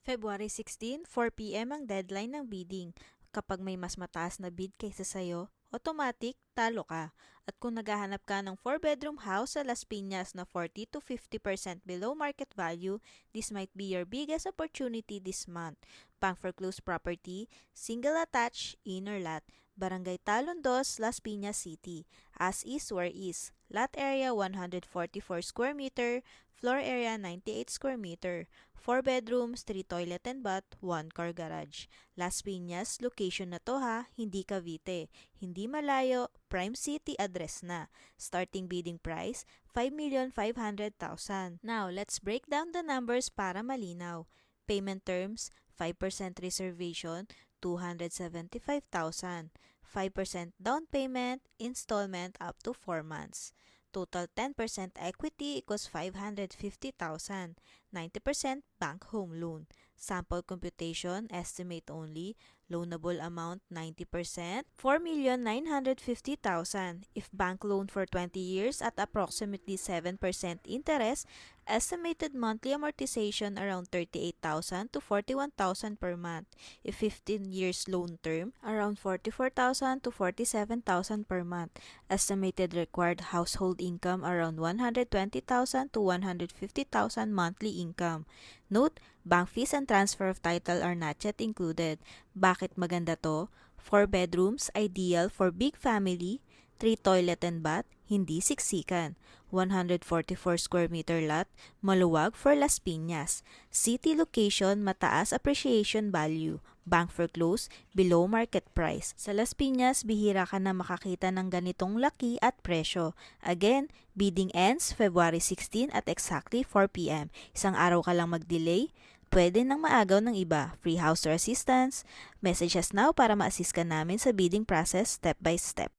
February 16, 4 p.m. ang deadline ng bidding. Kapag may mas mataas na bid kaysa sa'yo, automatic, talo ka. At kung naghahanap ka ng 4-bedroom house sa Las Piñas na 40 to 50% below market value, this might be your biggest opportunity this month. Pang foreclosed property, single attached, inner lot, Barangay Talon 2, Las Piñas City. As is, where is. Lot area 144 square meter, floor area 98 square meter. 4 bedrooms, 3 toilet and bath, 1 car garage. Las Piñas, location na to ha, hindi Cavite. Hindi malayo, prime city address na. Starting bidding price, 5,500,000. Now, let's break down the numbers para malinaw. Payment terms, 5% reservation, 275,000. 5% down payment, installment up to 4 months. Total 10% equity equals 550,000. 90% bank home loan. Sample computation, estimate only. Loanable amount 90%, 4,950,000. If bank loan for 20 years at approximately 7% interest, estimated monthly amortization around 38,000 to 41,000 per month. If 15 years loan term, around 44,000 to 47,000 per month. Estimated required household income around 120,000 to 150,000 monthly income. Note, bank fees and transfer of title are not yet included. Bakit maganda to? 4 bedrooms, ideal for big family, 3 toilet and bath, hindi siksikan. 144 square meter lot, maluwag for Las Piñas. City location, mataas appreciation value. Bank foreclosed, below market price. Sa Las Piñas, bihira ka na makakita ng ganitong laki at presyo. Again, bidding ends February 16 at exactly 4 p.m. Isang araw ka lang mag-delay, pwede nang maagaw ng iba. Free house tour assistance. Message us now para ma-assist ka namin sa bidding process step by step.